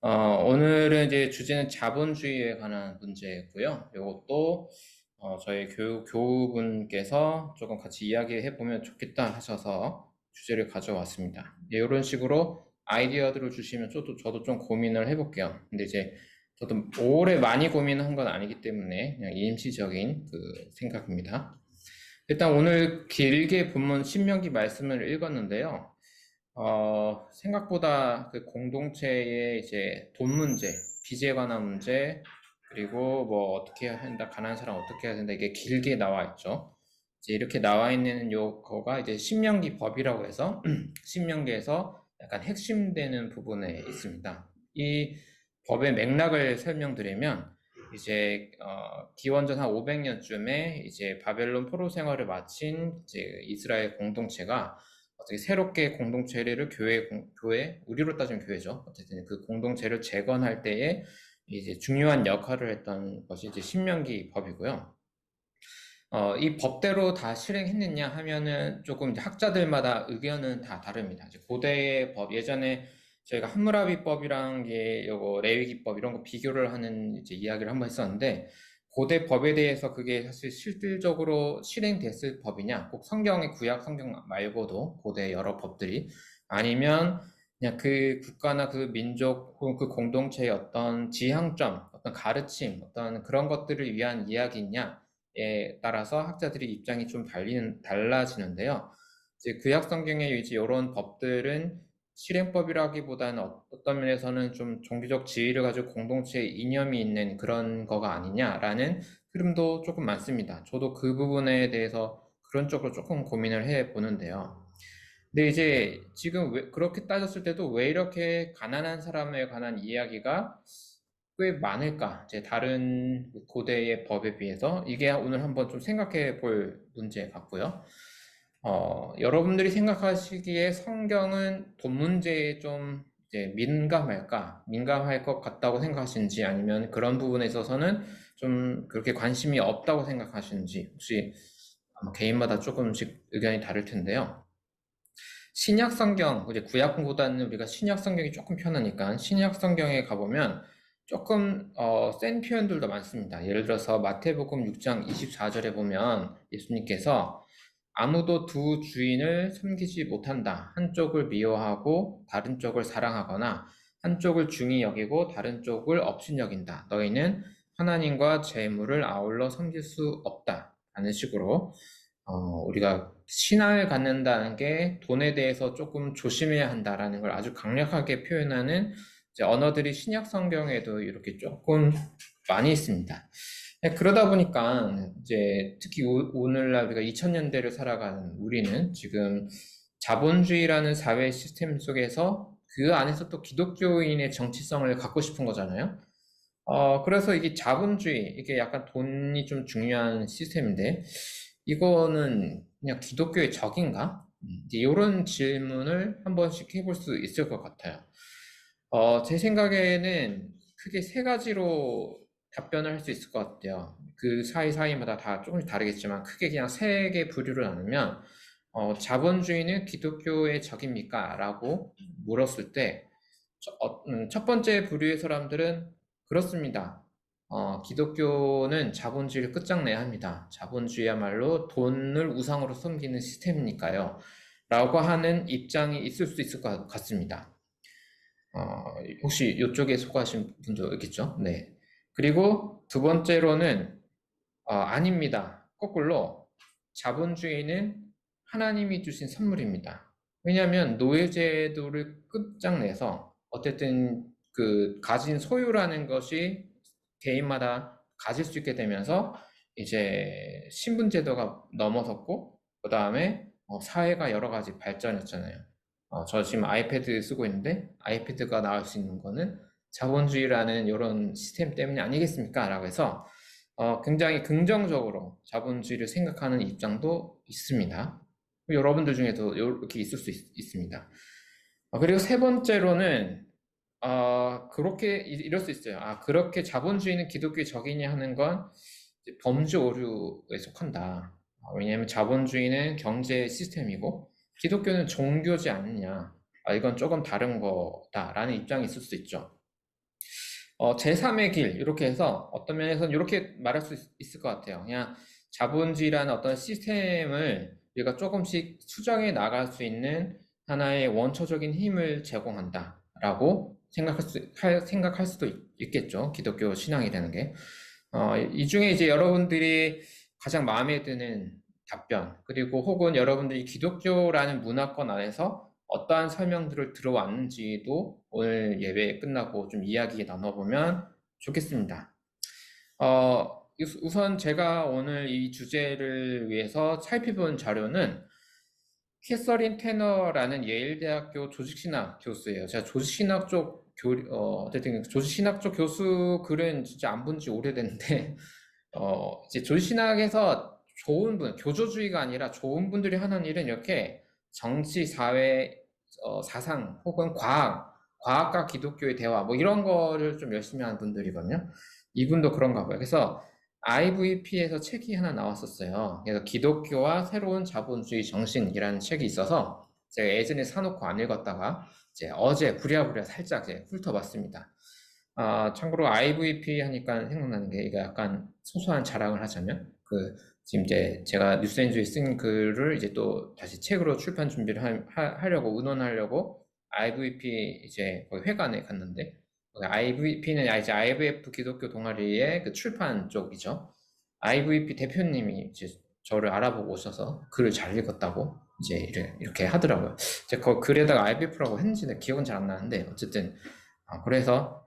오늘은 이제 주제는 자본주의에 관한 문제고요. 이것도 저희 교우분께서 조금 같이 이야기해 보면 좋겠다 하셔서 주제를 가져왔습니다. 이런 식으로 아이디어들을 주시면 저도 좀 고민을 해볼게요. 근데 이제 저도 오래 많이 고민한 건 아니기 때문에 그냥 임시적인 그 생각입니다. 일단 오늘 길게 본문 신명기 말씀을 읽었는데요. 생각보다 그 공동체의 이제 돈 문제, 빚에 관한 문제, 그리고 뭐 어떻게 해야 한다, 가난한 사람 어떻게 해야 된다, 이게 길게 나와 있죠. 이제 이렇게 나와 있는 요거가 이제 신명기 법이라고 해서, 신명기에서 약간 핵심되는 부분에 있습니다. 이 법의 맥락을 설명드리면, 이제, 기원전 한 500년쯤에 이제 바벨론 포로 생활을 마친 이제 이스라엘 공동체가 어떻게 새롭게 공동체를 교회, 우리로 따지면 교회죠. 어쨌든 그 공동체를 재건할 때에 이제 중요한 역할을 했던 것이 이제 신명기 법이고요. 이 법대로 다 실행했느냐 하면은 조금 이제 학자들마다 의견은 다 다릅니다. 이제 고대의 법, 예전에 저희가 함무라비법이랑 게 요거 레위기법 이런 거 비교를 하는 이제 이야기를 한번 했었는데 고대 법에 대해서 그게 사실 실질적으로 실행됐을 법이냐, 꼭 성경의 구약 성경 말고도 고대 여러 법들이 아니면 그냥 그 국가나 그 민족 혹은 그 공동체의 어떤 지향점, 어떤 가르침, 어떤 그런 것들을 위한 이야기냐에 따라서 학자들의 입장이 좀 달라지는데요. 이제 구약 성경에 이제 이런 법들은 실행법이라기보다는 어떤 면에서는 좀 종교적 지위를 가지고 공동체에 이념이 있는 그런 거가 아니냐라는 흐름도 조금 많습니다. 저도 그 부분에 대해서 그런 쪽으로 조금 고민을 해 보는데요. 근데 이제 지금 그렇게 따졌을 때도 왜 이렇게 가난한 사람에 관한 이야기가 꽤 많을까? 이제 다른 고대의 법에 비해서 이게 오늘 한번 좀 생각해 볼 문제 같고요. 여러분들이 생각하시기에 성경은 돈 문제에 좀 이제 민감할 것 같다고 생각하시는지 아니면 그런 부분에 있어서는 좀 그렇게 관심이 없다고 생각하시는지 혹시 아마 개인마다 조금씩 의견이 다를 텐데요. 신약 성경, 이제 구약 공보다는 우리가 신약 성경이 조금 편하니까 신약 성경에 가보면 조금 센 표현들도 많습니다. 예를 들어서 마태복음 6장 24절에 보면 예수님께서 아무도 두 주인을 섬기지 못한다. 한쪽을 미워하고 다른 쪽을 사랑하거나 한쪽을 중히 여기고 다른 쪽을 업신여긴다. 너희는 하나님과 재물을 아울러 섬길 수 없다. 라는 식으로 우리가 신앙을 갖는다는 게 돈에 대해서 조금 조심해야 한다라는 걸 아주 강력하게 표현하는 이제 언어들이 신약 성경에도 이렇게 조금 많이 있습니다. 네, 그러다 보니까 이제 특히 오늘날 우리가 2000년대를 살아가는 우리는 지금 자본주의라는 사회 시스템 속에서 그 안에서 또 기독교인의 정치성을 갖고 싶은 거잖아요. 그래서 이게 자본주의, 이게 약간 돈이 좀 중요한 시스템인데, 이거는 그냥 기독교의 적인가? 이제 이런 질문을 한 번씩 해볼 수 있을 것 같아요. 제 생각에는 크게 세 가지로 답변을 할 수 있을 것 같아요. 그 사이사이마다 다 조금씩 다르겠지만, 크게 그냥 세 개 부류를 나누면, 자본주의는 기독교의 적입니까? 라고 물었을 때, 첫 번째 부류의 사람들은 그렇습니다. 기독교는 자본주의를 끝장내야 합니다. 자본주의야말로 돈을 우상으로 섬기는 시스템이니까요. 라고 하는 입장이 있을 수 있을 것 같습니다. 혹시 이쪽에 속하신 분도 있겠죠? 네. 그리고 두 번째로는, 아닙니다. 거꾸로, 자본주의는 하나님이 주신 선물입니다. 왜냐하면 노예제도를 끝장내서, 어쨌든 그 가진 소유라는 것이 개인마다 가질 수 있게 되면서, 이제 신분제도가 넘어섰고, 그 다음에 사회가 여러 가지 발전했잖아요. 저 지금 아이패드 쓰고 있는데 아이패드가 나올 수 있는 거는 자본주의라는 이런 시스템 때문이 아니겠습니까? 라고 해서 굉장히 긍정적으로 자본주의를 생각하는 입장도 있습니다. 여러분들 중에도 이렇게 있을 수 있습니다. 그리고 세 번째로는 그렇게 이럴 수 있어요. 그렇게 자본주의는 기독교의 적이냐 하는 건 이제 범주 오류에 속한다. 왜냐하면 자본주의는 경제 시스템이고 기독교는 종교지 않느냐. 이건 조금 다른 거다라는 입장이 있을 수 있죠. 제3의 길, 이렇게 해서 어떤 면에서는 이렇게 말할 수 있을 것 같아요. 그냥 자본주의라는 어떤 시스템을 우리가 조금씩 수정해 나갈 수 있는 하나의 원초적인 힘을 제공한다라고 생각할 수도 있겠죠. 기독교 신앙이라는 게. 이 중에 이제 여러분들이 가장 마음에 드는 답변, 그리고 혹은 여러분들이 기독교라는 문화권 안에서 어떠한 설명들을 들어왔는지도 오늘 예배 끝나고 좀 이야기 나눠보면 좋겠습니다. 우선 제가 오늘 이 주제를 위해서 살펴본 자료는 캐서린 테너라는 예일대학교 조직신학 교수예요. 제가 조직신학 쪽 어쨌든 조직신학 쪽 교수 글은 진짜 안 본 지 오래됐는데, 이제 조직신학에서 좋은 분, 교조주의가 아니라 좋은 분들이 하는 일은 이렇게 정치, 사회, 사상 혹은 과학과 기독교의 대화 뭐 이런 거를 좀 열심히 하는 분들이거든요. 이분도 그런가 봐요. 그래서 IVP에서 책이 하나 나왔었어요. 그래서 기독교와 새로운 자본주의 정신이라는 책이 있어서 제가 예전에 사놓고 안 읽었다가 이제 어제 부랴부랴 살짝 이제 훑어봤습니다. 참고로 IVP 하니까 생각나는 게 이거 약간 소소한 자랑을 하자면 지금 이제 제가 뉴스엔조에 쓴 글을 이제 또 다시 책으로 출판 준비를 하려고 의논하려고 IVP 이제 거기 회관에 갔는데 IVP는 이제 IVF 기독교 동아리의 그 출판 쪽이죠. IVP 대표님이 이제 저를 알아보고 오셔서 글을 잘 읽었다고 이제 이렇게 하더라고요. 제가 그 글에다가 IVF라고 했는지는 기억은 잘 안 나는데 어쨌든 그래서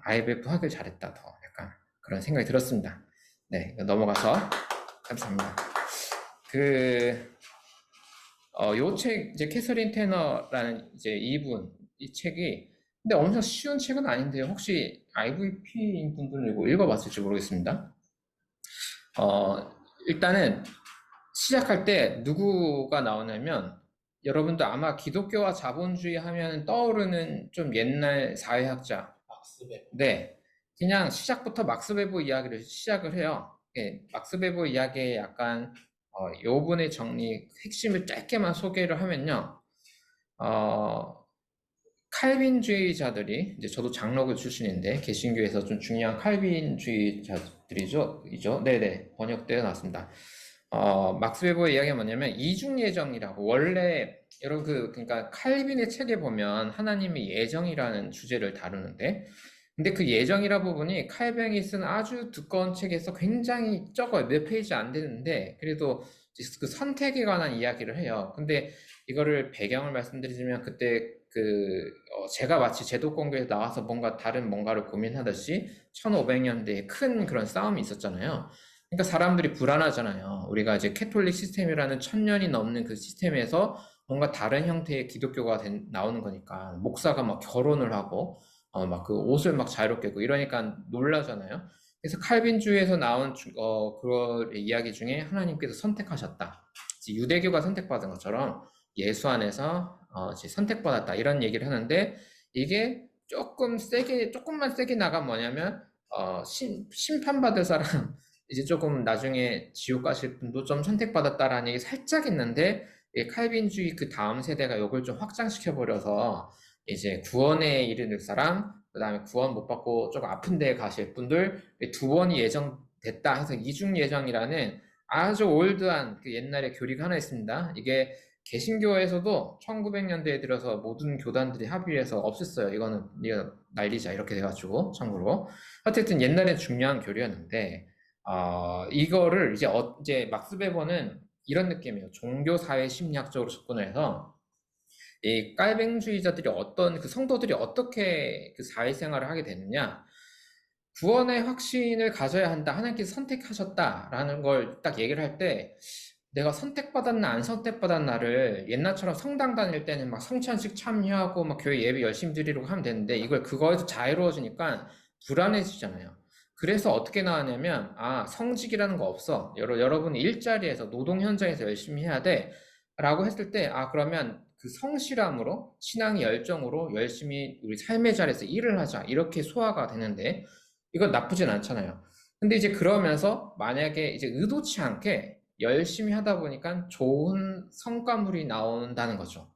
IVF 하길 잘했다 더 약간 그런 생각이 들었습니다. 네, 넘어가서 감사합니다. 요 책 이제 캐서린 테너라는 이제 이분 이 책이 근데 엄청 쉬운 책은 아닌데요. 혹시 IVP인 분들은 이거 읽어봤을지 모르겠습니다. 일단은 시작할 때 누구가 나오냐면 여러분도 아마 기독교와 자본주의 하면 떠오르는 좀 옛날 사회학자 막스 베버. 네, 그냥 시작부터 막스 베버 이야기를 시작을 해요. 막스 베버 이야기에 약간 요번의 정리 핵심을 짧게만 소개를 하면요. 칼빈주의자들이 이제 저도 장로교 출신인데 개신교에서 좀 중요한 칼빈주의자들이죠. 네네 번역되어 놨습니다. 막스 베버의 이야기가 뭐냐면 이중 예정이라고 원래 여러분 그러니까 칼빈의 책에 보면 하나님의 예정이라는 주제를 다루는데 근데 그 예정이라 부분이 칼뱅이 쓴 아주 두꺼운 책에서 굉장히 적어요. 몇 페이지 안 되는데 그래도 그 선택에 관한 이야기를 해요. 근데 이거를 배경을 말씀드리자면 그때 제가 마치 제도권교에서 나와서 뭔가 다른 뭔가를 고민하듯이 1500년대에 큰 그런 싸움이 있었잖아요. 그러니까 사람들이 불안하잖아요. 우리가 이제 캐톨릭 시스템이라는 1000년이 넘는 그 시스템에서 뭔가 다른 형태의 기독교가 나오는 거니까 목사가 막 결혼을 하고 막 그 옷을 막 자유롭게 입고 이러니까 놀라잖아요. 그래서 칼빈주의에서 나온 그런 이야기 중에 하나님께서 선택하셨다. 유대교가 선택받은 것처럼 예수 안에서 이제 선택받았다 이런 얘기를 하는데 이게 조금만 세게 나가면 뭐냐면 심판받을 사람 이제 조금 나중에 지옥 가실 분도 좀 선택받았다라는 얘기 살짝 있는데 칼빈주의 그 다음 세대가 이걸 좀 확장시켜 버려서 이제 구원에 이르는 사람 그 다음에 구원 못 받고 조금 아픈 데 가실 분들 두 번이 예정됐다 해서 이중 예정이라는 아주 올드한 그 옛날의 교리가 하나 있습니다. 이게 개신교에서도 1900년대에 들어서 모든 교단들이 합의해서 없앴어요. 이거는 네가 날리자 이렇게 돼가지고 참고로 어쨌든 옛날엔 중요한 교리였는데 이거를 이제 막스 베버는 이런 느낌이에요. 종교사회 심리학적으로 접근을 해서 이 깔뱅주의자들이 그 성도들이 어떻게 그 사회생활을 하게 되느냐 구원의 확신을 가져야 한다. 하나님께서 선택하셨다라는 걸 딱 얘기를 할 때 내가 선택받았나 안 선택받았나를 옛날처럼 성당 다닐 때는 막 성찬식 참여하고 막 교회 예배 열심히 드리려고 하면 되는데 이걸 그거에서 자유로워지니까 불안해지잖아요. 그래서 어떻게 나왔냐면 성직이라는 거 없어. 여러분이 일자리에서 노동 현장에서 열심히 해야 돼. 라고 했을 때 그러면 그 성실함으로 신앙의 열정으로 열심히 우리 삶의 자리에서 일을 하자. 이렇게 소화가 되는데 이건 나쁘진 않잖아요. 근데 이제 그러면서 만약에 이제 의도치 않게 열심히 하다 보니까 좋은 성과물이 나온다는 거죠.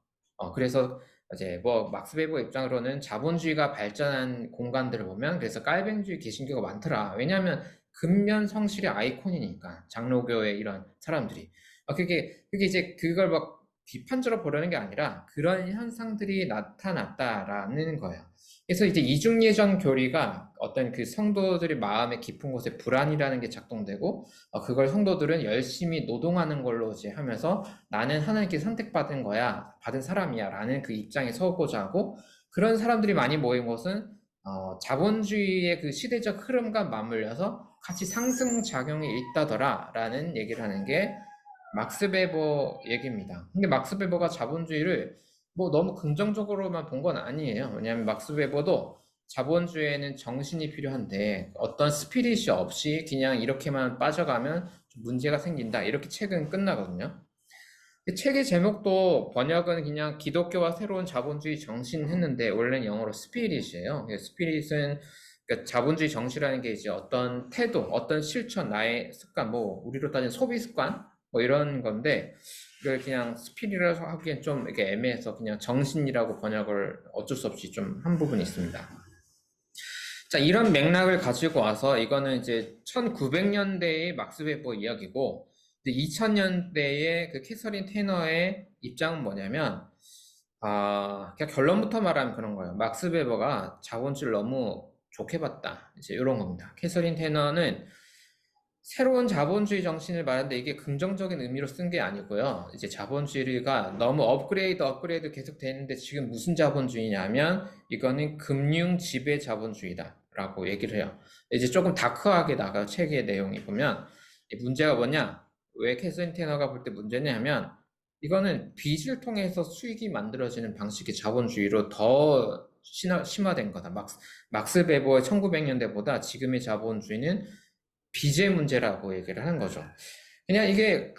그래서 이제 뭐 막스 베버 입장으로는 자본주의가 발전한 공간들을 보면 그래서 깔뱅주의 개신교가 많더라. 왜냐하면 근면 성실의 아이콘이니까 장로교의 이런 사람들이 그게 이제 그걸 막 비판적으로 보려는 게 아니라 그런 현상들이 나타났다라는 거예요. 그래서 이제 이중예정 교리가 어떤 그 성도들의 마음의 깊은 곳에 불안이라는 게 작동되고 그걸 성도들은 열심히 노동하는 걸로 이제 하면서 나는 하나님께 선택받은 거야, 받은 사람이야 라는 그 입장에 서고자 하고 그런 사람들이 많이 모인 곳은 자본주의의 그 시대적 흐름과 맞물려서 같이 상승작용이 있다더라 라는 얘기를 하는 게 막스 베버 얘기입니다. 근데 막스 베버가 자본주의를 뭐 너무 긍정적으로만 본 건 아니에요. 왜냐하면 막스 베버도 자본주의에는 정신이 필요한데 어떤 스피릿이 없이 그냥 이렇게만 빠져가면 좀 문제가 생긴다. 이렇게 책은 끝나거든요. 책의 제목도 번역은 그냥 기독교와 새로운 자본주의 정신 했는데 원래는 영어로 스피릿이에요. 스피릿은 그러니까 자본주의 정신이라는 게 이제 어떤 태도, 어떤 실천, 나의 습관, 뭐 우리로 따지면 소비 습관 뭐 이런 건데 이걸 그냥 스피릿이라고 하기엔 좀 이렇게 애매해서 그냥 정신이라고 번역을 어쩔 수 없이 좀 한 부분이 있습니다. 자, 이런 맥락을 가지고 와서 이거는 이제 1900년대의 막스 베버 이야기고 2000년대의 그 캐서린 테너의 입장은 뭐냐면 그냥 결론부터 말하면 그런 거예요. 막스 베버가 자본주의를 너무 좋게 봤다. 이제 이런 겁니다. 캐서린 테너는 새로운 자본주의 정신을 말하는데 이게 긍정적인 의미로 쓴 게 아니고요. 이제 자본주의가 너무 업그레이드 계속 되는데 지금 무슨 자본주의냐면 이거는 금융 지배 자본주의다라고 얘기를 해요. 이제 조금 다크하게 나가요. 책의 내용이 보면 문제가 뭐냐? 왜 캐서린 테너가 볼 때 문제냐면 이거는 빚을 통해서 수익이 만들어지는 방식의 자본주의로 더 심화된 거다. 막스 베버의 1900년대보다 지금의 자본주의는 빚의 문제라고 얘기를 하는 거죠. 그냥 이게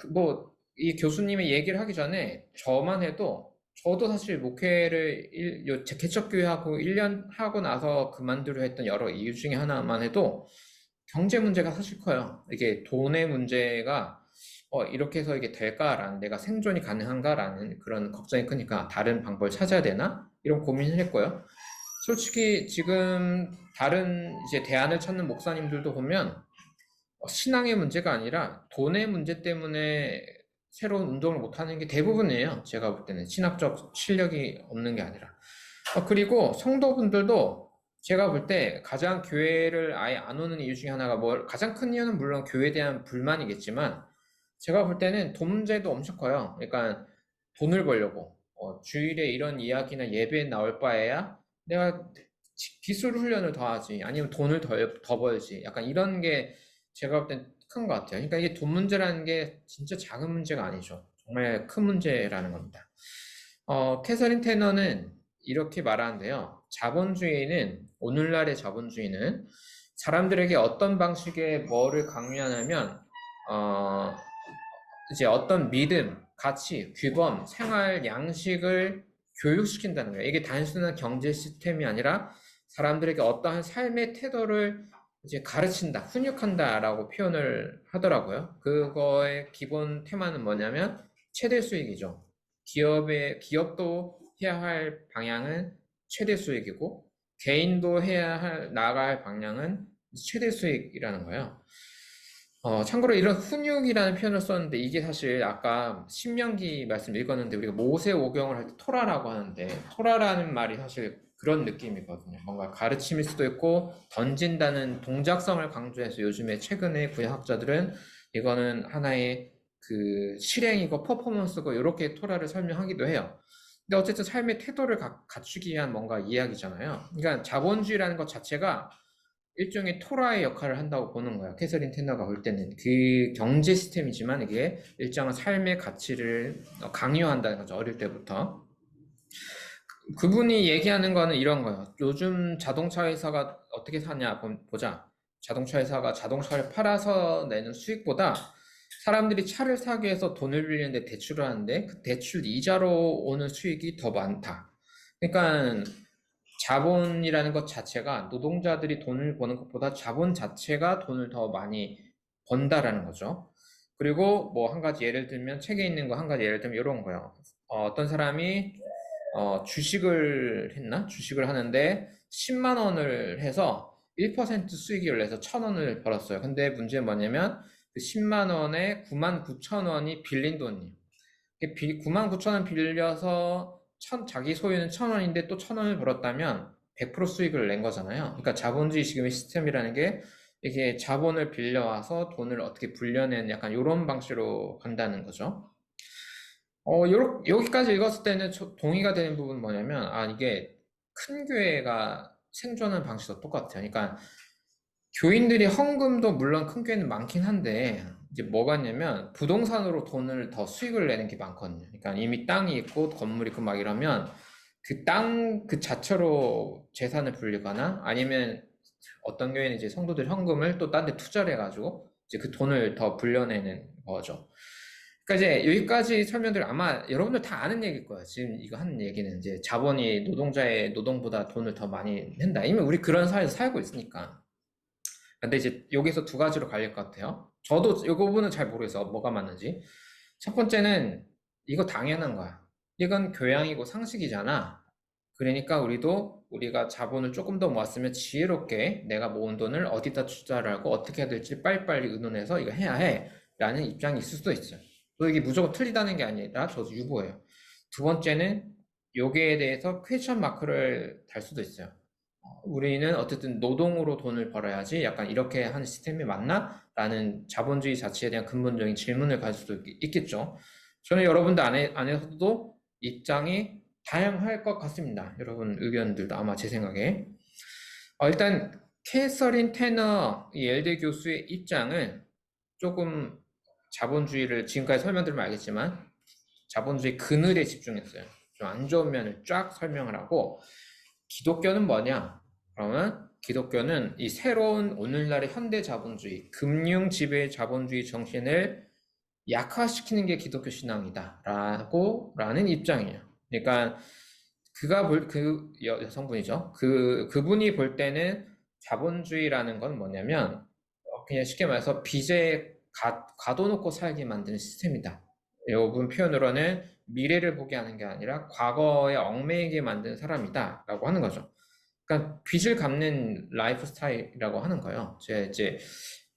이 교수님의 얘기를 하기 전에 저만 해도 저도 사실 목회를 개척교회하고 1년 하고 나서 그만두려 했던 여러 이유 중에 하나만 해도 경제 문제가 사실 커요. 이게 돈의 문제가 이렇게 해서 이게 될까라는 내가 생존이 가능한가라는 그런 걱정이 크니까 다른 방법을 찾아야 되나? 이런 고민을 했고요. 솔직히 지금 다른 이제 대안을 찾는 목사님들도 보면 신앙의 문제가 아니라 돈의 문제 때문에 새로운 운동을 못하는 게 대부분이에요. 제가 볼 때는 신학적 실력이 없는 게 아니라. 그리고 성도분들도 제가 볼 때 가장 교회를 아예 안 오는 이유 중에 하나가 가장 큰 이유는 물론 교회에 대한 불만이겠지만 제가 볼 때는 돈 문제도 엄청 커요. 그러니까 돈을 벌려고 주일에 이런 이야기나 예배에 나올 바에야 내가 기술 훈련을 더 하지 아니면 돈을 더 벌지 약간 이런 게 제가 볼 땐 큰 것 같아요. 그러니까 이게 돈 문제라는 게 진짜 작은 문제가 아니죠. 정말 큰 문제라는 겁니다. 캐서린 테너는 이렇게 말하는데요. 오늘날의 자본주의는 사람들에게 어떤 방식의 뭐를 강요하냐면, 어, 이제 어떤 믿음, 가치, 규범, 생활 양식을 교육시킨다는 거예요. 이게 단순한 경제 시스템이 아니라 사람들에게 어떠한 삶의 태도를 이제 가르친다, 훈육한다라고 표현을 하더라고요. 그거의 기본 테마는 뭐냐면 최대 수익이죠. 기업도 해야 할 방향은 최대 수익이고 개인도 나아가야 할 방향은 최대 수익이라는 거예요. 참고로 이런 훈육이라는 표현을 썼는데 이게 사실 아까 신명기 말씀 읽었는데 우리가 모세오경을 할 때 토라라고 하는데 토라라는 말이 사실 그런 느낌이거든요. 뭔가 가르침일 수도 있고 던진다는 동작성을 강조해서 요즘에 최근에 구약학자들은 이거는 하나의 그 실행이고 퍼포먼스고 이렇게 토라를 설명하기도 해요. 근데 어쨌든 삶의 태도를 갖추기 위한 뭔가 이야기잖아요. 그러니까 자본주의라는 것 자체가 일종의 토라의 역할을 한다고 보는 거야. 캐서린 테너가 볼 때는 그 경제 시스템이지만 이게 일정한 삶의 가치를 강요한다는 거죠. 어릴 때부터. 그분이 얘기하는 거는 이런 거예요. 요즘 자동차 회사가 어떻게 사냐 보자. 자동차 회사가 자동차를 팔아서 내는 수익보다 사람들이 차를 사기 위해서 돈을 빌리는데 대출을 하는데 그 대출 이자로 오는 수익이 더 많다. 그러니까 자본이라는 것 자체가 노동자들이 돈을 버는 것보다 자본 자체가 돈을 더 많이 번다라는 거죠. 그리고 뭐 한 가지 예를 들면 책에 있는 거 한 가지 예를 들면 이런 거예요. 어떤 사람이 주식을 했나? 주식을 하는데 10만 원을 해서 1% 수익을 내서 1,000원을 벌었어요. 근데 문제는 뭐냐면 그 10만 원에 9만 9천 원이 빌린 돈이에요. 9만 9천 원 빌려서 자기 소유는 1,000원인데 또 1,000원을 벌었다면 100% 수익을 낸 거잖아요. 그러니까 자본주의 지금의 시스템이라는 게 이게 자본을 빌려와서 돈을 어떻게 불려내는 약간 이런 방식으로 간다는 거죠. 여기까지 읽었을 때는 동의가 되는 부분은 뭐냐면, 이게 큰 교회가 생존하는 방식도 똑같아요. 그러니까 교인들이 헌금도 물론 큰 교회는 많긴 한데, 이제 뭐가 있냐면, 부동산으로 돈을 더 수익을 내는 게 많거든요. 그러니까 이미 땅이 있고 건물이 있고 막 이러면, 그 땅 그 자체로 재산을 불리거나, 아니면 어떤 교회는 이제 성도들 현금을 또 딴 데 투자를 해가지고, 이제 그 돈을 더 불려내는 거죠. 그러니까 이제 여기까지 설명들 아마 여러분들 다 아는 얘기일 거예요. 지금 이거 하는 얘기는 이제 자본이 노동자의 노동보다 돈을 더 많이 낸다. 이미 우리 그런 사회에서 살고 있으니까. 근데 이제 여기서 두 가지로 갈릴 것 같아요. 저도 이 부분은 잘 모르겠어. 뭐가 맞는지. 첫 번째는 이거 당연한 거야. 이건 교양이고 상식이잖아. 그러니까 우리가 자본을 조금 더 모았으면 지혜롭게 내가 모은 돈을 어디다 투자를 하고 어떻게 해야 될지 빨리빨리 의논해서 이거 해야 해. 라는 입장이 있을 수도 있어요. 또 이게 무조건 틀리다는 게 아니라 저도 유보해요. 두 번째는 여기에 대해서 퀘스천 마크를 달 수도 있어요. 우리는 어쨌든 노동으로 돈을 벌어야지 약간 이렇게 하는 시스템이 맞나? 라는 자본주의 자체에 대한 근본적인 질문을 가질 수도 있겠죠. 저는 여러분들 안에서도 입장이 다양할 것 같습니다. 여러분 의견들도 아마 제 생각에. 일단 캐서린 테너 이 엘대 교수의 입장은 조금 자본주의를 지금까지 설명드리면 알겠지만 자본주의 그늘에 집중했어요. 좀 안 좋은 면을 쫙 설명을 하고 기독교는 뭐냐? 그러면 기독교는 이 새로운 오늘날의 현대 자본주의, 금융 지배 자본주의 정신을 약화시키는 게 기독교 신앙이다라는 입장이에요. 그러니까 그 여성분이죠. 그분이 볼 때는 자본주의라는 건 뭐냐면 그냥 쉽게 말해서 빚에 가둬놓고 살게 만드는 시스템이다. 이분 표현으로는 미래를 보게 하는 게 아니라 과거에 얽매이게 만든 사람이다라고 하는 거죠. 그러니까 빚을 갚는 라이프 스타일이라고 하는 거예요. 제가 이제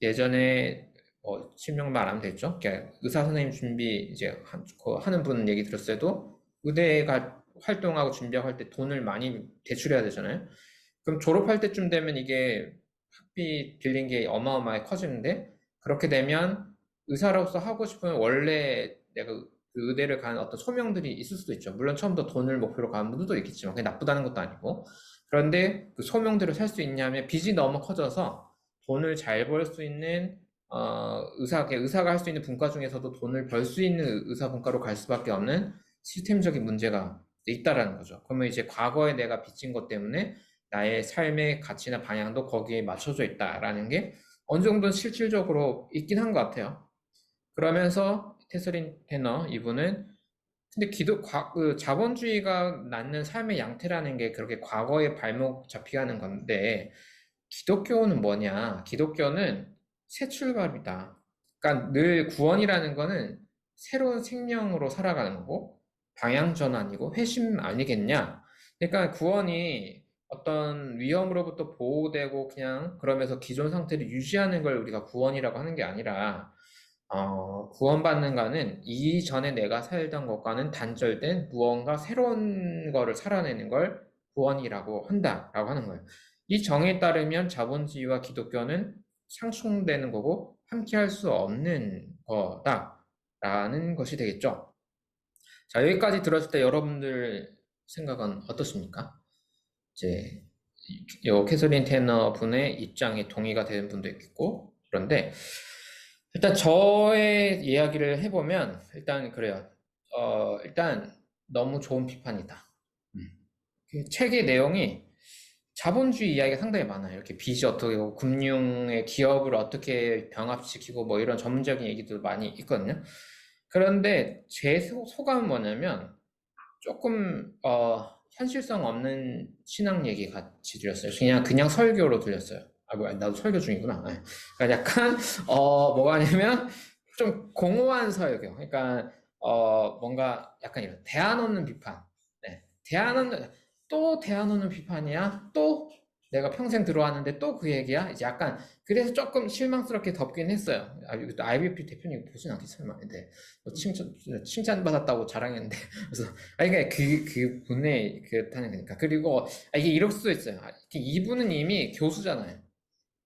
예전에 실명 말 안 됐죠? 의사 선생님 준비 이제 하는 분 얘기 들었을 때도 의대가 활동하고 준비할 때 돈을 많이 대출해야 되잖아요. 그럼 졸업할 때쯤 되면 이게 학비 빌린 게 어마어마하게 커지는데 그렇게 되면 의사로서 하고 싶으면 원래 내가 그 의대를 가는 어떤 소명들이 있을 수도 있죠. 물론 처음부터 돈을 목표로 가는 분들도 있겠지만 그게 나쁘다는 것도 아니고 그런데 그 소명들을 살 수 있냐면 빚이 너무 커져서 돈을 잘 벌 수 있는 의사가 할 수 있는 분과 중에서도 돈을 벌 수 있는 의사 분과로 갈 수밖에 없는 시스템적인 문제가 있다라는 거죠. 그러면 이제 과거에 내가 빚진 것 때문에 나의 삶의 가치나 방향도 거기에 맞춰져 있다라는 게 어느 정도는 실질적으로 있긴 한 것 같아요. 그러면서 테슬린 테너 이분은 근데 그 자본주의가 낳는 삶의 양태라는 게 그렇게 과거에 발목 잡히가는 건데 기독교는 뭐냐? 기독교는 새 출발이다. 그러니까 늘 구원이라는 거는 새로운 생명으로 살아가는 거고 방향 전환이고 회심 아니겠냐? 그러니까 구원이 어떤 위험으로부터 보호되고 그냥 그러면서 기존 상태를 유지하는 걸 우리가 구원이라고 하는 게 아니라 구원받는 거는 이전에 내가 살던 것과는 단절된 무언가 새로운 거를 살아내는 걸 구원이라고 한다라고 하는 거예요. 이 정에 따르면 자본주의와 기독교는 상충되는 거고 함께 할 수 없는 거다라는 것이 되겠죠. 자, 여기까지 들었을 때 여러분들 생각은 어떻습니까? 이제 요 캐서린 테너 분의 입장에 동의가 되는 분도 있겠고 그런데 일단 저의 이야기를 해보면 일단 그래요. 일단 너무 좋은 비판이다. 음. 그 책의 내용이 자본주의 이야기가 상당히 많아요. 이렇게 빚이 어떻게 되고 금융의 기업을 어떻게 병합시키고 뭐 이런 전문적인 얘기도 많이 있거든요. 그런데 제 소감은 뭐냐면 조금 현실성 없는 신앙 얘기 같이 들렸어요. 그냥 설교로 들렸어요. 뭐야, 나도 설교 중이구나. 네. 그러니까 약간 뭐가 아니면 좀 공허한 설교. 그러니까 뭔가 약간 이런 대안 없는 비판. 네. 대안은 또 대안하는 비판이야? 또 내가 평생 들어왔는데 또 그 얘기야? 이제 약간 그래서 조금 실망스럽게 덮긴 했어요. 이것도 IBP 대표님 보진 않겠지만, 근데 뭐 칭찬받았다고 자랑했는데 그래서 이게 그 분의 그렇다는 거니까. 그리고 이게 이럴 수도 있어요. 이분은 이미 교수잖아요.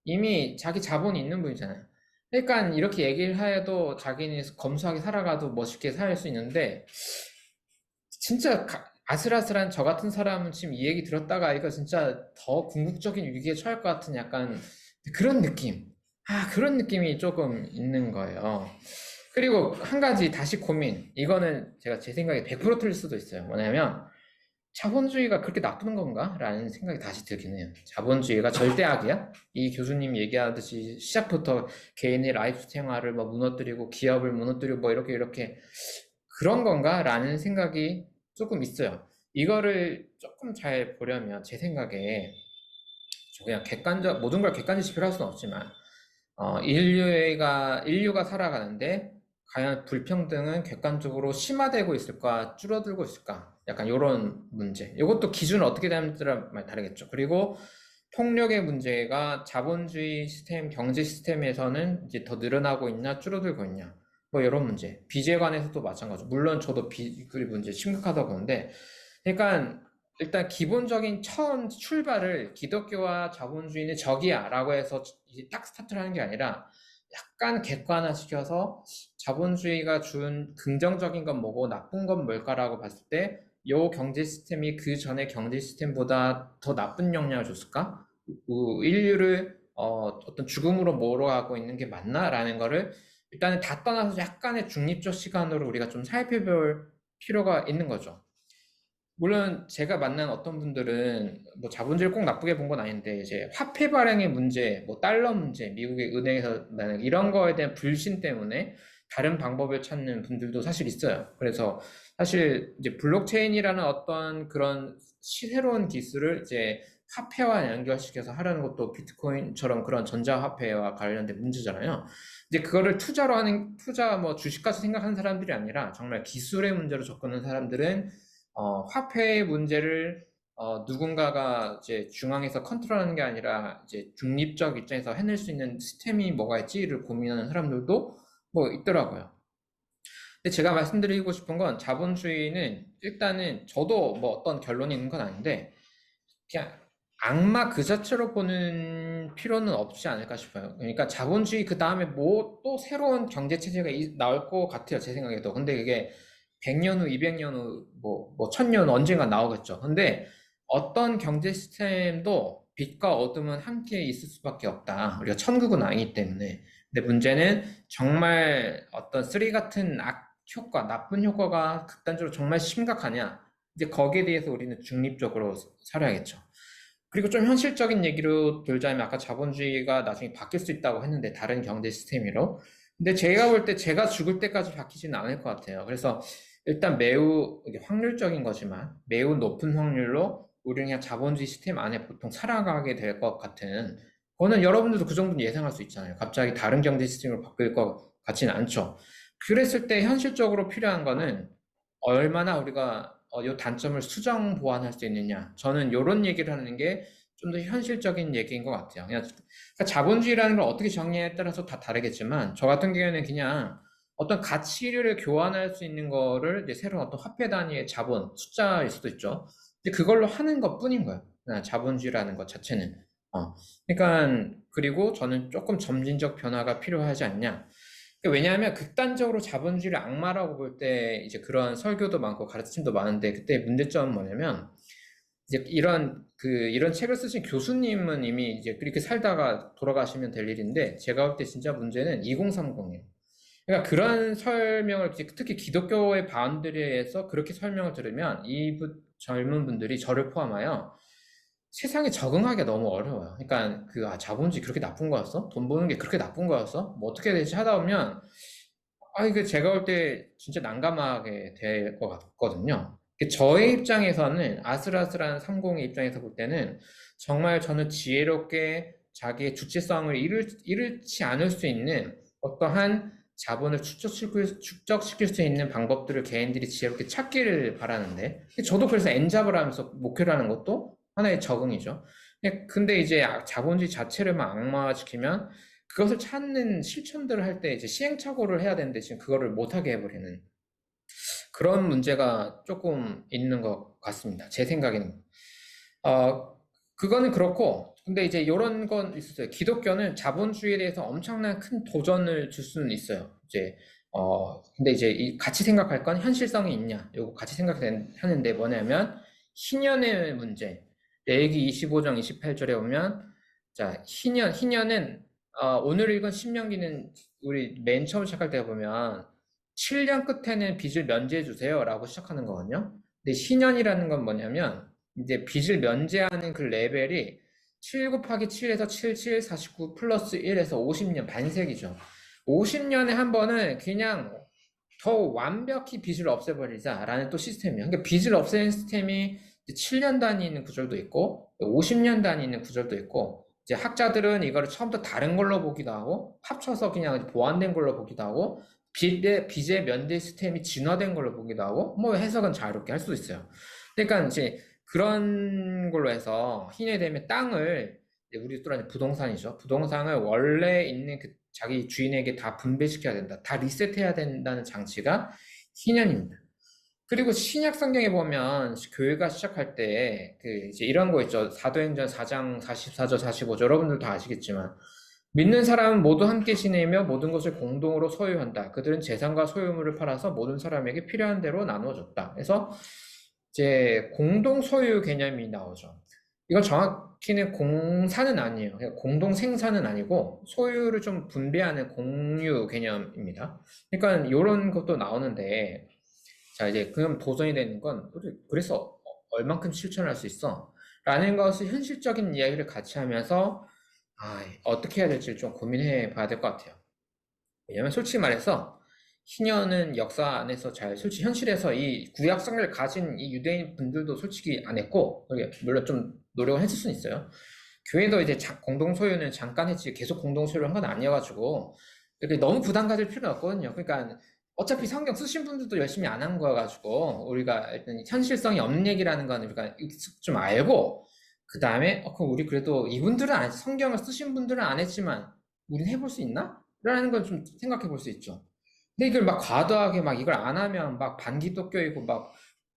이미 자기 자본이 있는 분이잖아요. 그러니까 이렇게 얘기를 해도 자기는 검소하게 살아가도 멋있게 살 수 있는데 진짜 아슬아슬한 저 같은 사람은 지금 이 얘기 들었다가 이거 진짜 더 궁극적인 위기에 처할 것 같은 약간 그런 느낌. 그런 느낌이 조금 있는 거예요. 그리고 한 가지 다시 고민. 이거는 제가 제 생각에 100% 틀릴 수도 있어요. 뭐냐면 자본주의가 그렇게 나쁜 건가? 라는 생각이 다시 들긴 해요. 자본주의가 절대악이야? 이 교수님 얘기하듯이 시작부터 개인의 라이프 생활을 뭐 무너뜨리고 기업을 무너뜨리고 뭐 이렇게 그런 건가? 라는 생각이 조금 있어요. 이거를 조금 잘 보려면 제 생각에 그냥 모든 걸 객관적 지표할 수는 없지만 인류가 살아가는데 과연 불평등은 객관적으로 심화되고 있을까, 줄어들고 있을까? 약간 이런 문제. 이것도 기준은 어떻게 되냐에 따라 많이 다르겠죠. 그리고 폭력의 문제가 자본주의 시스템, 경제 시스템에서는 이제 더 늘어나고 있냐, 줄어들고 있냐. 뭐 이런 문제. 빚에 관해서도 마찬가지죠. 물론 저도 빚 문제 심각하다고 보는데, 그러니까 일단 기본적인 처음 출발을 기독교와 자본주의는 적이야라고 해서 이제 딱 스타트를 하는 게 아니라 약간 객관화시켜서 자본주의가 준 긍정적인 건 뭐고 나쁜 건 뭘까라고 봤을 때 이 경제 시스템이 그 전에 경제 시스템보다 더 나쁜 영향을 줬을까? 인류를 어떤 죽음으로 몰아가고 있는 게 맞나라는 거를 일단은 다 떠나서 약간의 중립적 시간으로 우리가 좀 살펴볼 필요가 있는 거죠. 물론 제가 만난 어떤 분들은 뭐 자본주의를 꼭 나쁘게 본 건 아닌데 이제 화폐 발행의 문제, 뭐 달러 문제, 미국의 은행에서 나는 이런 거에 대한 불신 때문에 다른 방법을 찾는 분들도 사실 있어요. 그래서 사실 이제 블록체인이라는 어떤 그런 새로운 기술을 이제 화폐와 연결시켜서 하려는 것도 비트코인처럼 그런 전자화폐와 관련된 문제잖아요. 이제 그거를 투자 뭐 주식까지 생각하는 사람들이 아니라 정말 기술의 문제로 접근하는 사람들은 화폐의 문제를 누군가가 이제 중앙에서 컨트롤하는 게 아니라 이제 중립적 입장에서 해낼 수 있는 시스템이 뭐가 있지를 고민하는 사람들도 뭐 있더라고요. 근데 제가 말씀드리고 싶은 건 자본주의는 일단은 저도 뭐 어떤 결론이 있는 건 아닌데 그냥 악마 그 자체로 보는 필요는 없지 않을까 싶어요. 그러니까 자본주의 그 다음에 뭐 또 새로운 경제 체제가 나올 것 같아요. 제 생각에도. 근데 그게 100년 후, 200년 후, 뭐 1000년 언젠가 나오겠죠. 근데 어떤 경제 시스템도 빛과 어둠은 함께 있을 수밖에 없다. 우리가 천국은 아니기 때문에. 근데 문제는 정말 어떤 쓰리 같은 효과, 나쁜 효과가 극단적으로 정말 심각하냐. 이제 거기에 대해서 우리는 중립적으로 살아야겠죠. 그리고 좀 현실적인 얘기로 들자면 아까 자본주의가 나중에 바뀔 수 있다고 했는데 다른 경제 시스템으로. 근데 제가 볼 때 제가 죽을 때까지 바뀌지는 않을 것 같아요. 그래서 일단 매우 이게 확률적인 거지만 매우 높은 확률로 우리는 그냥 자본주의 시스템 안에 보통 살아가게 될 것 같은 그거는 여러분들도 그 정도는 예상할 수 있잖아요. 갑자기 다른 경제 시스템으로 바뀔 것 같지는 않죠. 그랬을 때 현실적으로 필요한 거는 얼마나 우리가 이 단점을 수정 보완할 수 있느냐. 저는 이런 얘기를 하는 게 좀 더 현실적인 얘기인 것 같아요. 그러니까 자본주의라는 걸 어떻게 정의에 따라서 다 다르겠지만, 저 같은 경우에는 그냥 어떤 가치를 교환할 수 있는 거를 이제 새로운 어떤 화폐 단위의 자본, 숫자일 수도 있죠. 근데 그걸로 하는 것 뿐인 거예요. 그냥 자본주의라는 것 자체는. 그러니까, 그리고 저는 조금 점진적 변화가 필요하지 않냐. 왜냐하면 극단적으로 자본주의를 악마라고 볼 때 이제 그런 설교도 많고 가르침도 많은데 그때 문제점은 뭐냐면 이제 이런 책을 쓰신 교수님은 이미 이제 그렇게 살다가 돌아가시면 될 일인데 제가 볼 때 진짜 문제는 2030이에요. 그러니까 그런 설명을 특히 기독교의 바운드리에서 그렇게 설명을 들으면 젊은 분들이 저를 포함하여 세상에 적응하기가 너무 어려워요. 그러니까 자본주의 그렇게 나쁜 거였어? 돈 버는 게 그렇게 나쁜 거였어? 뭐 어떻게 되지 하다 보면 이게 제가 볼 때 진짜 난감하게 될 것 같거든요. 저의 입장에서는 아슬아슬한 30의 입장에서 볼 때는 정말 저는 지혜롭게 자기의 주체성을 잃지 않을 수 있는 어떠한 자본을 축적시킬 수 있는 방법들을 개인들이 지혜롭게 찾기를 바라는데, 저도 그래서 N잡을 하면서 목표를 하는 것도 하나의 적응이죠. 근데 이제 자본주의 자체를 막 악마화시키면 그것을 찾는 실천들을 할 때 이제 시행착오를 해야 되는데 지금 그거를 못하게 해버리는 그런 문제가 조금 있는 것 같습니다. 제 생각에는. 그거는 그렇고, 근데 이제 이런 건 있었어요. 기독교는 자본주의에 대해서 엄청난 큰 도전을 줄 수는 있어요. 이제, 근데 이제 같이 생각할 건 현실성이 있냐. 요거 같이 생각하는데 뭐냐면, 희년의 문제. 레위기 25장 28절에 보면, 자, 희년은, 오늘 읽은 신명기는 우리 맨 처음 시작할 때 보면, 7년 끝에는 빚을 면제해 주세요. 라고 시작하는 거거든요. 근데 희년이라는 건 뭐냐면, 이제 빚을 면제하는 그 레벨이 7 곱하기 7에서 77, 49 플러스 1에서 50년, 반세기죠. 50년에 한 번은 그냥 더 완벽히 빚을 없애버리자라는 또 시스템이에요. 그러니까 빚을 없애는 시스템이 7년 단위 있는 구절도 있고, 50년 단위 있는 구절도 있고, 이제 학자들은 이거를 처음부터 다른 걸로 보기도 하고, 합쳐서 그냥 보완된 걸로 보기도 하고, 빚의 면제 시스템이 진화된 걸로 보기도 하고, 뭐 해석은 자유롭게 할 수도 있어요. 그러니까 이제 그런 걸로 해서 희년되면 땅을 우리 또 부동산이죠. 부동산을 원래 있는 그 자기 주인에게 다 분배시켜야 된다. 다 리셋해야 된다는 장치가 희년입니다. 그리고 신약 성경에 보면 교회가 시작할 때 그 이제 이런 거 있죠. 사도행전 4장 44절 45절 여러분들 다 아시겠지만 믿는 사람은 모두 함께 지내며 모든 것을 공동으로 소유한다. 그들은 재산과 소유물을 팔아서 모든 사람에게 필요한 대로 나누어줬다. 그래서 이제 공동 소유 개념이 나오죠. 이건 정확히는 공사는 아니에요. 공동 생산은 아니고 소유를 좀 분배하는 공유 개념입니다. 그러니까 이런 것도 나오는데, 자 이제 그럼 도전이 되는 건 그래서 얼만큼 실천할 수 있어? 라는 것을 현실적인 이야기를 같이 하면서 어떻게 해야 될지 좀 고민해 봐야 될 것 같아요. 왜냐면 솔직히 말해서 희년은 역사 안에서 솔직히 현실에서 이 구약성을 가진 이 유대인 분들도 솔직히 안 했고, 물론 좀 노력을 했을 수는 있어요. 교회도 이제 공동 소유는 잠깐 했지 계속 공동 소유를 한 건 아니어가지고 이렇게 너무 부담 가질 필요는 없거든요. 그러니까 어차피 성경 쓰신 분들도 열심히 안 한 거여가지고 우리가 일단 현실성이 없는 얘기라는 건 우리가 좀 알고, 그 다음에 그럼 우리 그래도 이분들은 성경을 쓰신 분들은 안 했지만 우린 해볼 수 있나? 라는 건 좀 생각해 볼 수 있죠. 근데 이걸 막 과도하게 막 이걸 안 하면 막 반기독교이고 막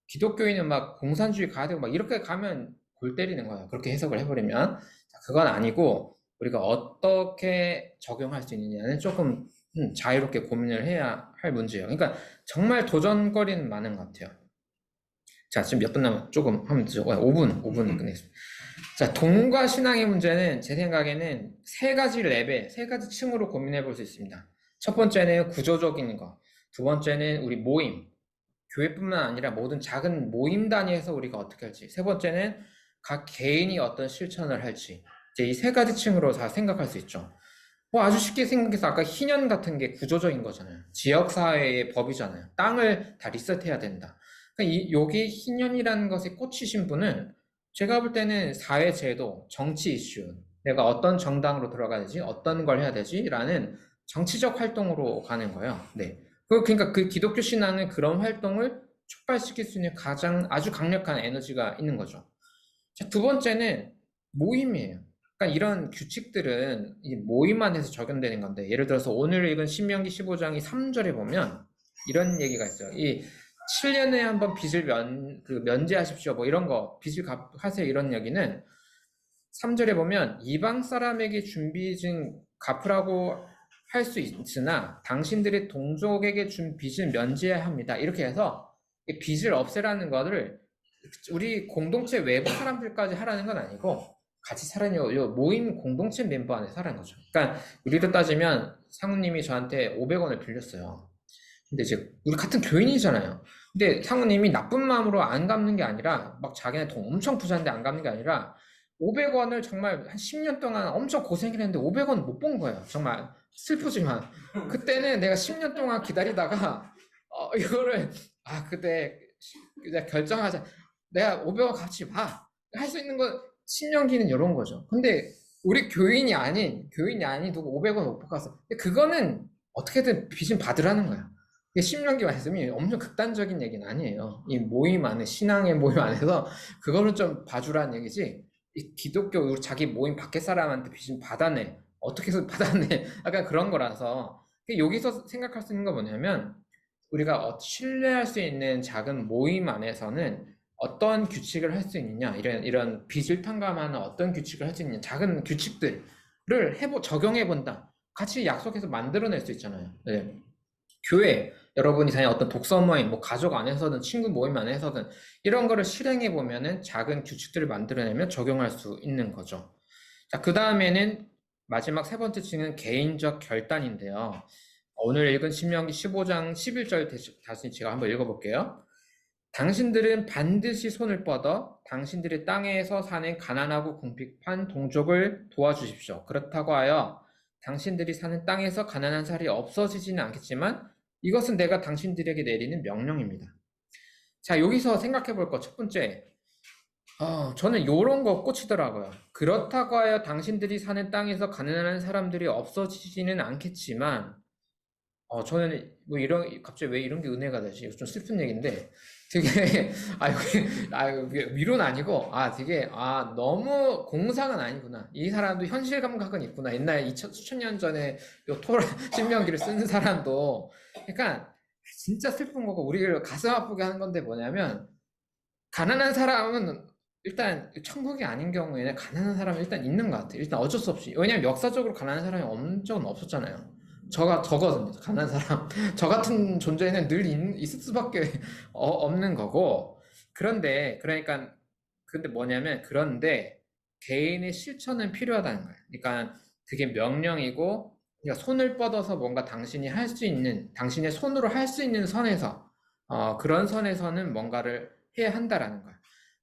기독교인은 막 공산주의 가야 되고 막 이렇게 가면 골 때리는 거예요. 그렇게 해석을 해버리면. 그건 아니고 우리가 어떻게 적용할 수 있느냐는 조금 자유롭게 고민을 해야 할 문제예요. 그러니까 정말 도전거리는 많은 것 같아요. 자, 지금 몇 분 남았, 조금 하면 되죠. 5분 끝내겠습니다. 자, 돈과 신앙의 문제는 제 생각에는 세 가지 레벨, 세 가지 층으로 고민해 볼 수 있습니다. 첫 번째는 구조적인 거, 두 번째는 우리 모임, 교회뿐만 아니라 모든 작은 모임 단위에서 우리가 어떻게 할지, 세 번째는 각 개인이 어떤 실천을 할지, 이제 이 세 가지 층으로 다 생각할 수 있죠. 뭐 아주 쉽게 생각해서 아까 희년 같은 게 구조적인 거잖아요. 지역사회의 법이잖아요. 땅을 다 리셋해야 된다. 그러니까 여기 희년이라는 것에 꽂히신 분은 제가 볼 때는 사회제도, 정치 이슈, 내가 어떤 정당으로 들어가야지, 어떤 걸 해야 되지? 라는 정치적 활동으로 가는 거예요. 네. 그러니까 그 기독교 신앙은 그런 활동을 촉발시킬 수 있는 가장 아주 강력한 에너지가 있는 거죠. 자, 두 번째는 모임이에요. 그러니까 이런 규칙들은 이 모임 안에서 적용되는 건데, 예를 들어서 오늘 읽은 신명기 15장이 3절에 보면 이런 얘기가 있어요. 이 7년에 한번 빚을 면제하십시오. 뭐 이런 거, 빚을 갚으세요. 이런 얘기는 3절에 보면 이방 사람에게 준 빚은 갚으라고 할 수 있으나 당신들의 동족에게 준 빚은 면제해야 합니다. 이렇게 해서 이 빚을 없애라는 거를 우리 공동체 외부 사람들까지 하라는 건 아니고 같이 살아는 요 모임 공동체 멤버 안에 살아는 거죠. 그러니까 우리로 따지면 상우님이 저한테 500원을 빌렸어요. 근데 이제 우리 같은 교인이잖아요. 근데 상우님이 나쁜 마음으로 안 갚는 게 아니라 막 자기네 돈 엄청 부자인데 안 갚는 게 아니라 500원을 정말 한 10년 동안 엄청 고생을 했는데 500원 못 본 거예요. 정말 슬프지만 그때는 내가 10년 동안 기다리다가 이거를 그때 이제 결정하자. 내가 500원 갚지 마. 할 수 있는 건 10년기는 이런 거죠. 근데 우리 교인이 아닌 누구 500원 못 갚았어. 근데 그거는 어떻게든 빚은 받으라는 거야. 이게 신명기 말씀이 엄청 극단적인 얘기는 아니에요. 이 모임 안에, 신앙의 모임 안에서 그거를 좀 봐주라는 얘기지. 이 기독교, 우리 자기 모임 밖에 사람한테 빚은 받아내. 어떻게 해서 받아내. 약간 그런 거라서. 여기서 생각할 수 있는 건 뭐냐면, 우리가 신뢰할 수 있는 작은 모임 안에서는 어떤 규칙을 할 수 있느냐, 이런 빚을 탕감하는 어떤 규칙을 할 수 있느냐, 작은 규칙들을 적용해 본다. 같이 약속해서 만들어낼 수 있잖아요. 네. 교회, 여러분이 다니는 어떤 독서 모임, 뭐 가족 안에서든 친구 모임 안에서든 이런 거를 실행해 보면은 작은 규칙들을 만들어내면 적용할 수 있는 거죠. 자, 그 다음에는 마지막 세 번째 층은 개인적 결단인데요. 오늘 읽은 신명기 15장 11절 다시 제가 한번 읽어볼게요. 당신들은 반드시 손을 뻗어 당신들의 땅에서 사는 가난하고 궁핍한 동족을 도와주십시오. 그렇다고 하여 당신들이 사는 땅에서 가난한 살이 없어지지는 않겠지만 이것은 내가 당신들에게 내리는 명령입니다. 자, 여기서 생각해 볼 것 첫 번째. 저는 요런 거 꽂히더라고요. 그렇다고 하여 당신들이 사는 땅에서 가난한 사람들이 없어지지는 않겠지만 저는 뭐 갑자기 왜 이런 게 은혜가 되지? 좀 슬픈 얘기인데 되게, 위로는 아니고, 되게, 너무 공상은 아니구나. 이 사람도 현실 감각은 있구나. 옛날 수천 년 전에 요 토라, 신명기를 쓰는 사람도. 그러니까, 진짜 슬픈 거고, 우리를 가슴 아프게 하는 건데 뭐냐면, 가난한 사람은 일단 천국이 아닌 경우에는 가난한 사람은 일단 있는 것 같아요. 일단 어쩔 수 없이. 왜냐면 역사적으로 가난한 사람이 없는 적은 없었잖아요. 저거든요. 가난한 사람. 저 같은 존재는 늘 있을 수밖에 없는 거고. 그러니까, 근데 뭐냐면, 그런데 개인의 실천은 필요하다는 거예요. 그러니까 그게 명령이고, 그러니까 손을 뻗어서 뭔가 당신이 할 수 있는, 당신의 손으로 할 수 있는 선에서, 그런 선에서는 뭔가를 해야 한다라는 거야.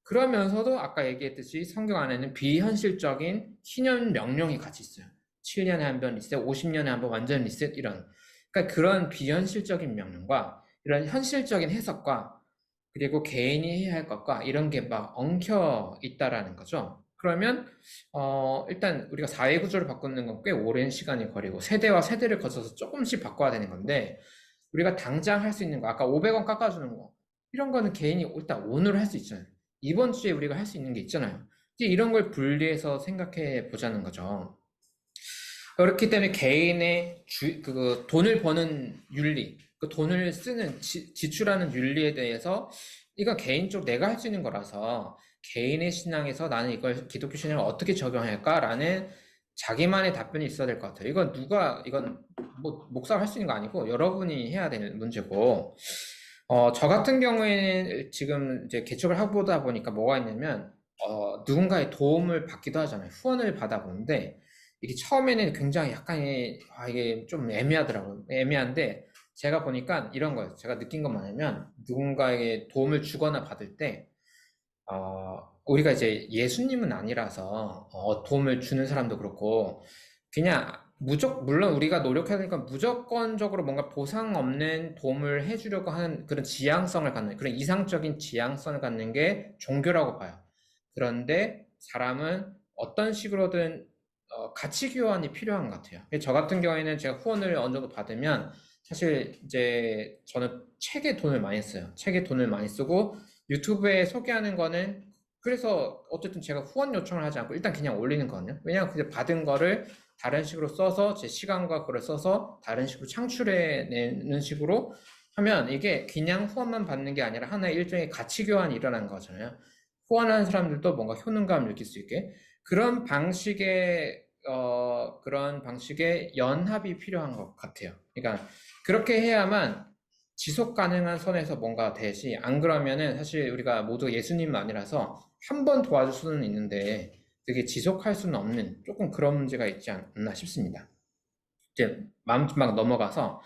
그러면서도 아까 얘기했듯이 성경 안에는 비현실적인 신년 명령이 같이 있어요. 7년에 한 번 리셋, 50년에 한 번 완전 리셋 이런. 그러니까 그런 비현실적인 명령과 이런 현실적인 해석과 그리고 개인이 해야 할 것과 이런 게 막 엉켜 있다라는 거죠. 그러면 일단 우리가 사회 구조를 바꾸는 건 꽤 오랜 시간이 걸리고 세대와 세대를 거쳐서 조금씩 바꿔야 되는 건데 우리가 당장 할 수 있는 거 아까 500원 깎아주는 거 이런 거는 개인이 일단 오늘 할 수 있잖아요. 이번 주에 우리가 할 수 있는 게 있잖아요. 이제 이런 걸 분리해서 생각해 보자는 거죠. 그렇기 때문에 개인의 돈을 버는 윤리, 그 돈을 쓰는 지출하는 윤리에 대해서 이건 개인적으로 내가 할 수 있는 거라서 개인의 신앙에서 나는 이걸 기독교 신앙을 어떻게 적용할까라는 자기만의 답변이 있어야 될 것 같아요. 이건 뭐 목사가 할 수 있는 거 아니고 여러분이 해야 되는 문제고, 저 같은 경우에는 지금 이제 개척을 해보다 보니까 뭐가 있냐면, 누군가의 도움을 받기도 하잖아요. 후원을 받아보는데, 이게 처음에는 굉장히 약간, 이게 좀 애매하더라고요. 애매한데, 제가 보니까 이런 거예요. 제가 느낀 건 뭐냐면, 누군가에게 도움을 주거나 받을 때, 우리가 이제 예수님은 아니라서, 도움을 주는 사람도 그렇고, 그냥 물론 우리가 노력해야 되니까 무조건적으로 뭔가 보상 없는 도움을 해주려고 하는 그런 지향성을 갖는, 그런 이상적인 지향성을 갖는 게 종교라고 봐요. 그런데 사람은 어떤 식으로든 가치 교환이 필요한 것 같아요. 저 같은 경우에는 제가 후원을 어느 정도 받으면 사실 이제 저는 책에 돈을 많이 써요. 책에 돈을 많이 쓰고 유튜브에 소개하는 거는 그래서 어쨌든 제가 후원 요청을 하지 않고 일단 그냥 올리는 거거든요. 왜냐하면 그냥 받은 거를 다른 식으로 써서 제 시간과 그걸 써서 다른 식으로 창출해내는 식으로 하면 이게 그냥 후원만 받는 게 아니라 하나의 일종의 가치 교환이 일어나는 거잖아요. 후원하는 사람들도 뭔가 효능감을 느낄 수 있게 그런 방식의 연합이 필요한 것 같아요. 그러니까 그렇게 해야만 지속 가능한 선에서 뭔가 되지. 안 그러면은 사실 우리가 모두 예수님은 아니라서 한 번 도와줄 수는 있는데 되게 지속할 수는 없는 조금 그런 문제가 있지 않나 싶습니다. 이제 마지막 넘어가서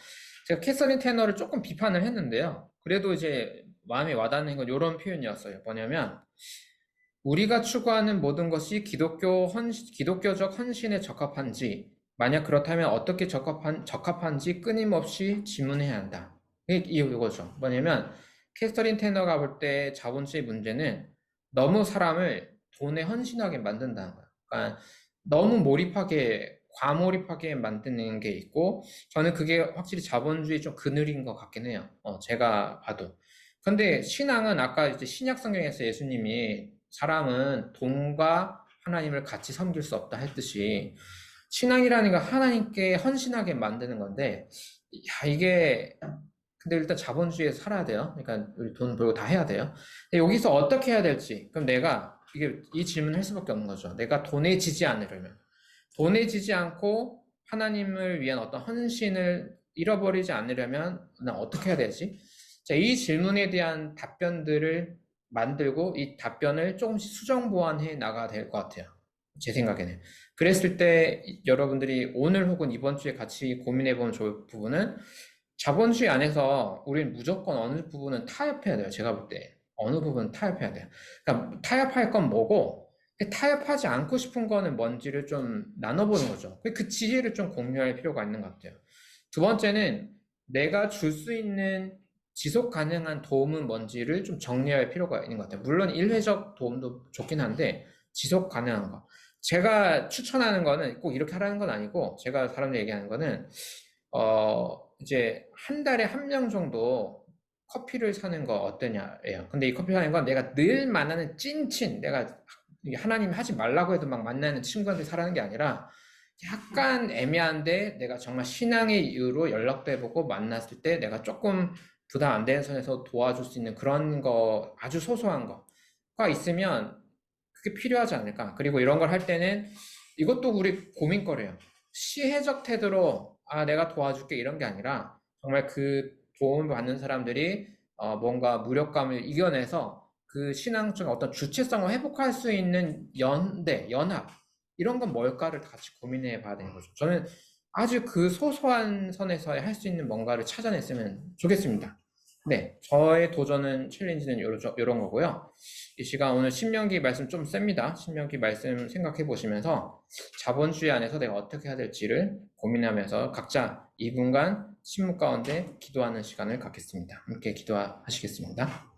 제가 캐서린 테너를 조금 비판을 했는데요. 그래도 이제 마음에 와닿는 건 이런 표현이었어요. 뭐냐면 우리가 추구하는 모든 것이 기독교적 헌신에 적합한지, 만약 그렇다면 어떻게 적합한지 끊임없이 질문해야 한다. 이거죠. 뭐냐면, 캐서린 테너가 볼 때 자본주의 문제는 너무 사람을 돈에 헌신하게 만든다는 거야. 그러니까 너무 몰입하게 과몰입하게 만드는 게 있고, 저는 그게 확실히 자본주의 좀 그늘인 것 같긴 해요. 제가 봐도. 근데 신앙은 아까 이제 신약 성경에서 예수님이 사람은 돈과 하나님을 같이 섬길 수 없다 했듯이, 신앙이라는 건 하나님께 헌신하게 만드는 건데, 야, 이게, 근데 일단 자본주의에서 살아야 돼요. 그러니까 우리 돈 벌고 다 해야 돼요. 근데 여기서 어떻게 해야 될지, 그럼 내가, 이게, 이 질문을 할 수밖에 없는 거죠. 내가 돈에 지지 않으려면. 돈에 지지 않고 하나님을 위한 어떤 헌신을 잃어버리지 않으려면 난 어떻게 해야 되지? 자, 이 질문에 대한 답변들을 만들고 이 답변을 조금씩 수정 보완해 나가야 될 것 같아요. 제 생각에는. 그랬을 때 여러분들이 오늘 혹은 이번 주에 같이 고민해 보면 좋을 부분은 자본주의 안에서 우리는 무조건 어느 부분은 타협해야 돼요. 제가 볼 때. 어느 부분은 타협해야 돼요. 그러니까 타협할 건 뭐고 타협하지 않고 싶은 거는 뭔지를 좀 나눠보는 거죠. 그 지혜를 좀 공유할 필요가 있는 것 같아요. 두 번째는 내가 줄 수 있는 지속 가능한 도움은 뭔지를 좀 정리할 필요가 있는 것 같아요. 물론 일회적 도움도 좋긴 한데 지속 가능한 거. 제가 추천하는 거는 꼭 이렇게 하라는 건 아니고 제가 사람들 얘기하는 거는 이제 한 달에 한 명 정도 커피를 사는 거 어떠냐예요. 근데 이 커피 사는 건 내가 늘 만나는 찐친, 내가 하나님 하지 말라고 해도 막 만나는 친구한테 사라는 게 아니라 약간 애매한데 내가 정말 신앙의 이유로 연락도 해보고 만났을 때 내가 조금 부담 안 되는 선에서 도와줄 수 있는 그런 거, 아주 소소한 거가 있으면 그게 필요하지 않을까. 그리고 이런 걸 할 때는 이것도 우리 고민거리예요. 시혜적 태도로 내가 도와줄게 이런 게 아니라 정말 그 도움을 받는 사람들이 뭔가 무력감을 이겨내서 그 신앙적 어떤 주체성을 회복할 수 있는 연대, 연합 이런 건 뭘까를 같이 고민해 봐야 되는 거죠. 저는 아주 그 소소한 선에서 할 수 있는 뭔가를 찾아냈으면 좋겠습니다. 네, 저의 도전은 챌린지는 이런 거고요. 이 시간 오늘 신명기 말씀 좀 셉니다. 신명기 말씀 생각해 보시면서 자본주의 안에서 내가 어떻게 해야 될지를 고민하면서 각자 2분간 침묵 가운데 기도하는 시간을 갖겠습니다. 함께 기도하시겠습니다.